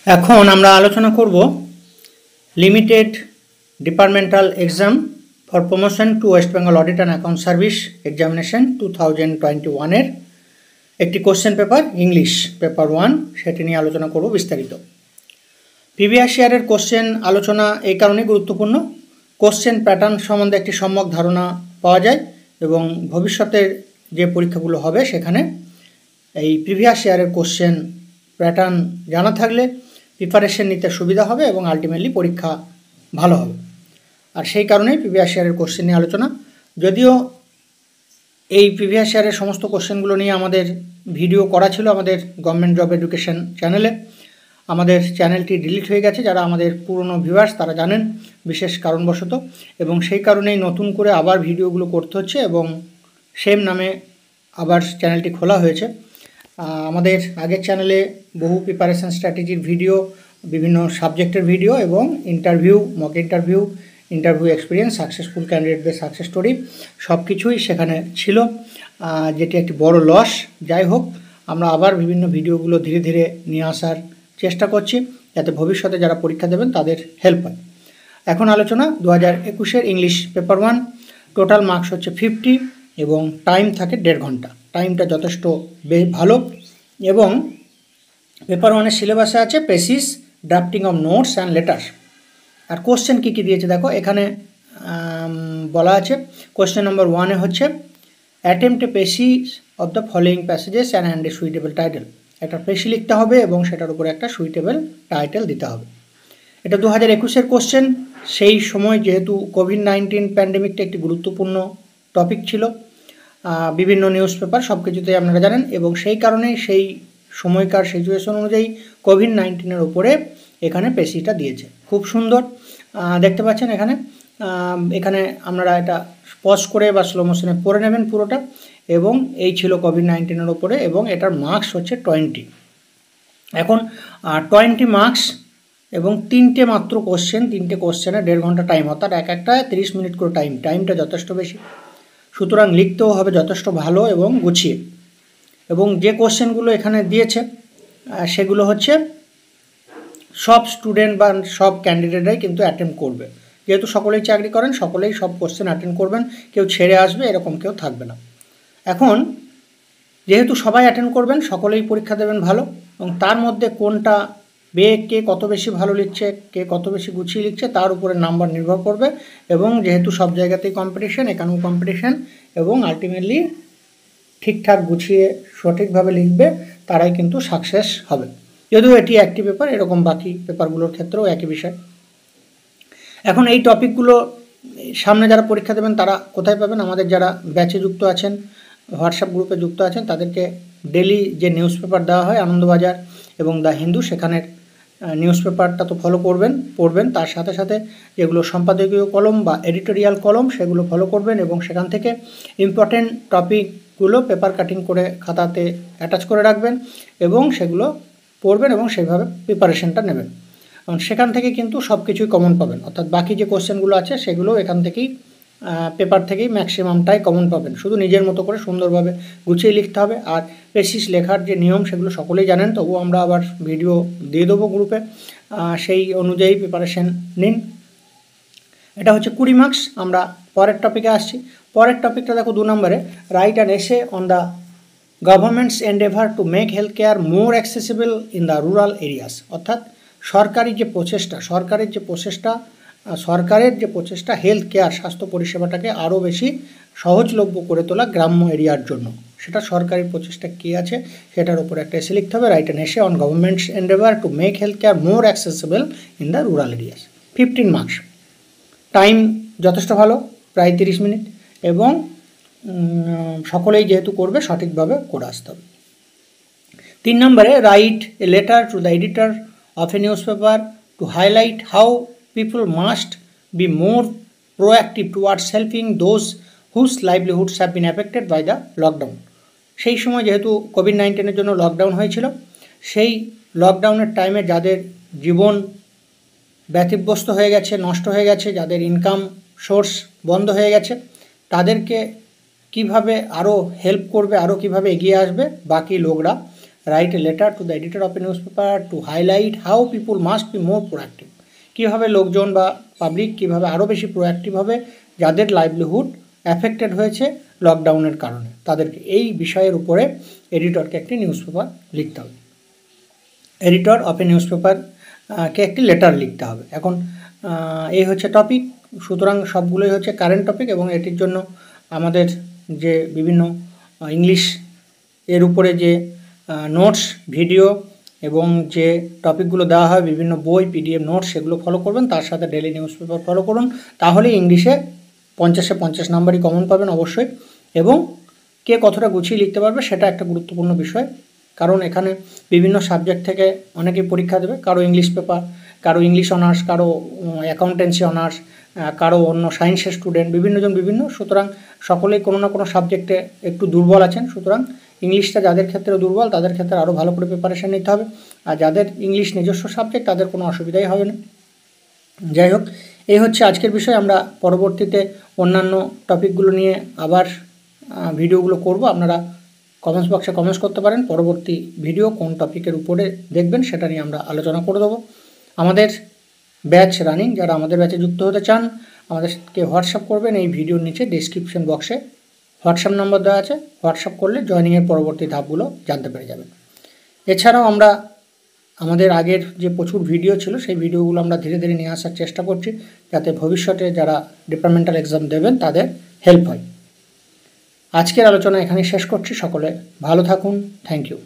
এখন আমরা আলোচনা করব limited departmental exam for promotion to West Bengal audit and account service examination 2021 এর একটি কোশ্চেন পেপার ইংলিশ পেপার 1 সেটি নিয়ে আলোচনা করব বিস্তারিত। প্রিভিয়াস ইয়ারের কোশ্চেন আলোচনা এই কারণেই গুরুত্বপূর্ণ, কোশ্চেন প্যাটার্ন সম্বন্ধে একটি সম্যক ধারণা পাওয়া যায় এবং ভবিষ্যতের যে পরীক্ষাগুলো হবে সেখানে এই প্রিভিয়াস ইয়ারের কোশ্চেন প্যাটার্ন জানা থাকলে প্রিপারেশন নিতে সুবিধা হবে এবং আলটিমেটলি পরীক্ষা ভালো হবে। আর সেই কারণেই প্রিভিয়াস ইয়ারের কোশ্চেন নিয়ে আলোচনা। যদিও এই প্রিভিয়াস ইয়ারের সমস্ত কোশ্চেনগুলো নিয়ে আমাদের ভিডিও করা ছিল আমাদের গভর্নমেন্ট জব এডুকেশন চ্যানেলে, আমাদের চ্যানেলটি ডিলিট হয়ে গেছে। যারা আমাদের পুরনো ভিউয়ার্স তারা জানেন বিশেষ কারণবশত, এবং সেই কারণেই নতুন করে আবার ভিডিওগুলো করতে হচ্ছে এবং সেম নামে আবার চ্যানেলটি খোলা হয়েছে। আমাদের আগের চ্যানেলে বহু প্রিপারেশন স্ট্র্যাটেজির ভিডিও, বিভিন্ন সাবজেক্টের ভিডিও এবং interview, mock interview experience, successful ক্যান্ডিডেটদের সাকসেস স্টোরি সব কিছুই সেখানে ছিল, যেটি একটি বড় লস। যাই হোক, আমরা আবার বিভিন্ন ভিডিওগুলো ধীরে ধীরে নিয়ে আসার চেষ্টা করছি যাতে ভবিষ্যতে যারা পরীক্ষা দেবেন তাদের হেল্প হয়। এখন আলোচনা 2021-এর ইংলিশ পেপার 1। টোটাল মার্কস হচ্ছে 50 এবং টাইম থাকে 1.5 ঘন্টা। টাইমটা যথেষ্ট ভালো। এবং পেপার 1-এর সিলেবাসে আছে precis, drafting of notes and letters. আর কোশ্চেন কী কী দিয়েছে দেখো, এখানে বলা আছে কোশ্চেন নম্বর 1-এ হচ্ছে attempt a precis of the following passages and a suitable title. একটা প্রেসি লিখতে হবে এবং সেটার উপরে একটা সুইটেবল টাইটেল দিতে হবে। এটা 2021-এর কোশ্চেন। সেই সময় যেহেতু কোভিড-19 প্যান্ডেমিকটা একটি গুরুত্বপূর্ণ টপিক ছিল, বিভিন্ন নিউজ পেপার সব কিছুতেই আপনারা জানেন, এবং সেই কারণেই সেই সময়কার সিচুয়েশন অনুযায়ী কোভিড-19-এর ওপরে এখানে প্রেসিটা দিয়েছে। খুব সুন্দর দেখতে পাচ্ছেন এখানে। এখানে আপনারা এটা পজ করে বা স্লো মোশনে পড়ে নেবেন পুরোটা। এবং এই ছিল কোভিড-19-এর ওপরে এবং এটার মার্কস হচ্ছে 20। এখন 20 মার্কস এবং 3টে মাত্র কোশ্চেন, 3টে কোশ্চেনে 1.5 ঘন্টা টাইম, অর্থাৎ এক একটা 30 মিনিট করে টাইমটা যথেষ্ট বেশি। সুতরাং লিখতেও হবে যথেষ্ট ভালো এবং গুছিয়ে। এবং যে কোশ্চেনগুলো এখানে দিয়েছে সেগুলো হচ্ছে সব স্টুডেন্ট বা সব ক্যান্ডিডেটরাই কিন্তু অ্যাটেম্প করবে। যেহেতু সকলেই চাকরি করেন, সকলেই সব কোশ্চেন অ্যাটেন্ড করবেন, কেউ ছেড়ে আসবে এরকম কেউ থাকবে না। এখন যেহেতু সবাই অ্যাটেন্ড করবেন, সকলেই পরীক্ষা দেবেন ভালো, এবং তার মধ্যে কোনটা কে কত বেশি ভালো লিখছে, কে কত বেশি গুছিয়ে লিখছে তার উপরে নাম্বার নির্ভর করবে। এবং যেহেতু সব জায়গাতেই কম্পিটিশন, এখানেও কম্পিটিশন, এবং আলটিমেটলি ঠিকঠাক গুছিয়ে সঠিকভাবে লিখবে তারাই কিন্তু সাকসেস হবে। যদিও এটি একটি পেপার, এরকম বাকি পেপারগুলোর ক্ষেত্রেও একই বিষয়। এখন এই টপিকগুলো সামনে যারা পরীক্ষা দেবেন তারা কোথায় পাবেন? আমাদের যারা ব্যাচে যুক্ত আছেন, হোয়াটসঅ্যাপ গ্রুপে যুক্ত আছেন, তাদেরকে ডেলি যে নিউজ পেপার দেওয়া হয় আনন্দবাজার এবং দ্য হিন্দু, সেখানের নিউজ পেপারটা তো ফলো পড়বেন। তার সাথে সাথে যেগুলো সম্পাদকীয় কলম বা এডিটোরিয়াল কলম সেগুলো ফলো করবেন, এবং সেখান থেকে ইম্পর্টেন্ট টপিকগুলো পেপার কাটিং করে খাতাতে অ্যাটাচ করে রাখবেন এবং সেগুলো পড়বেন এবং সেইভাবে প্রিপারেশনটা নেবেন। কারণ সেখান থেকে কিন্তু সব কিছুই কমন পাবেন, অর্থাৎ বাকি যে কোশ্চেনগুলো আছে সেগুলো এখান থেকেই পেপার থেকেই ম্যাক্সিমামটাই কমন পাবেন। শুধু নিজের মতো করে সুন্দরভাবে গুছিয়ে লিখতে হবে। আর প্রেসিস লেখার যে নিয়ম সেগুলো সকলেই জানেন, তবুও আমরা আবার ভিডিও দিয়ে দেবো গ্রুপে, সেই অনুযায়ী প্রিপারেশন নিন। এটা হচ্ছে 20 মার্কস। আমরা পরের টপিকে আসছি। পরের টপিকটা দেখো 2 নম্বরে, write an essay on the government's endeavour to make health care more accessible in the rural areas. অর্থাৎ সরকারের যে প্রচেষ্টা হেলথ কেয়ার, স্বাস্থ্য পরিষেবাটাকে আরও বেশি সহজলভ্য করে তোলা গ্রাম্য এরিয়ার জন্য, সেটা সরকারি প্রচেষ্টা কী আছে সেটার উপর একটা এসে লিখতে হবে। Write an essay on government's endeavour to make health care more accessible in the rural areas. 15 marks. Time যথেষ্ট ভালো, প্রায় 30 মিনিট, এবং সকলেই যেহেতু করবে সঠিকভাবে করে আসতে হবে। 3 নম্বরে, write a letter to the editor of a newspaper to highlight how people must be more proactive towards helping those whose livelihoods have been affected by the lockdown. সেই সময় যেহেতু কোভিড-19-এর জন্য লকডাউন হয়েছিল, সেই লকডাউনের টাইমে যাদের জীবন ব্যতিব্যস্ত হয়ে গেছে, নষ্ট হয়ে গেছে, যাদের ইনকাম সোর্স বন্ধ হয়ে গেছে, তাদেরকে কিভাবে আরও হেল্প করবে, আরও কিভাবে এগিয়ে আসবে বাকি লোকরা, write a letter to the editor of A news paper to highlight how people must be more proactive. কীভাবে লোকজন বা পাবলিক কীভাবে আরও বেশি প্রোঅ্যাক্টিভ হবে, যাদের লাইভলিহুড অ্যাফেক্টেড হয়েছে লকডাউনের কারণে, তাদেরকে এই বিষয়ের উপরে এডিটরকে একটি নিউজ পেপার লিখতে হবে। এডিটর অফ এ নিউজ পেপারকে একটি লেটার লিখতে হবে। এখন এই হচ্ছে টপিক, সুতরাং সবগুলোই হচ্ছে কারেন্ট টপিক এবং এটির জন্য আমাদের যে বিভিন্ন ইংলিশ এর উপরে যে নোটস, ভিডিও এবং যে টপিকগুলো দেওয়া হয় বিভিন্ন বই, পিডিএফ নোটস, সেগুলো ফলো করবেন। তার সাথে ডেলি নিউজ পেপার ফলো করুন, তাহলে ইংলিশে 50-50 নাম্বারই কমন পাবেন অবশ্যই। এবং কে কতটা গুছিয়ে লিখতে পারবে সেটা একটা গুরুত্বপূর্ণ বিষয়, কারণ এখানে বিভিন্ন সাবজেক্ট থেকে অনেকেই পরীক্ষা দেবে, কারো ইংলিশ পেপার, কারো ইংলিশ অনার্স, কারো অ্যাকাউন্টেন্সি অনার্স, কারো অন্য সায়েন্সের স্টুডেন্ট, বিভিন্নজন বিভিন্ন, সুতরাং সকলেই কোনো না কোনো সাবজেক্টে একটু দুর্বল আছেন। সুতরাং ইংলিশটা যাদের ক্ষেত্রে দুর্বল তাদের ক্ষেত্রে আরও ভালো করে প্রিপারেশান নিতে হবে, আর যাদের ইংলিশ নিজস্ব সাবজেক্ট তাদের কোনো অসুবিধাই হবে না। যাই হোক, এই হচ্ছে আজকের বিষয়। আমরা পরবর্তীতে অন্যান্য টপিকগুলো নিয়ে আবার ভিডিওগুলো করব। আপনারা কমেন্টস বক্সে কমেন্টস করতে পারেন পরবর্তী ভিডিও কোন টপিকের উপরে দেখবেন সেটা নিয়ে আমরা আলোচনা করে দেবো। আমাদের ব্যাচ রানিং, যারা আমাদের ব্যাচে যুক্ত হতে চান আমাদেরকে হোয়াটসঅ্যাপ করবেন। এই ভিডিওর নিচে ডেসক্রিপশন বক্সে হোয়াটসঅ্যাপ নম্বর দেওয়া আছে, হোয়াটসঅ্যাপ করলে জয়েনিংয়ের পরবর্তী ধাপগুলো জানতে পেরে যাবেন। এছাড়াও আমরা আমাদের আগের যে প্রচুর ভিডিও ছিল সেই ভিডিওগুলো আমরা ধীরে ধীরে নিয়ে আসার চেষ্টা করছি, যাতে ভবিষ্যতে যারা ডিপার্টমেন্টাল এক্সাম দেবেন তাদের হেল্প হয়। আজকের আলোচনা এখানে শেষ করছি। সকলে ভালো থাকুন। Thank you.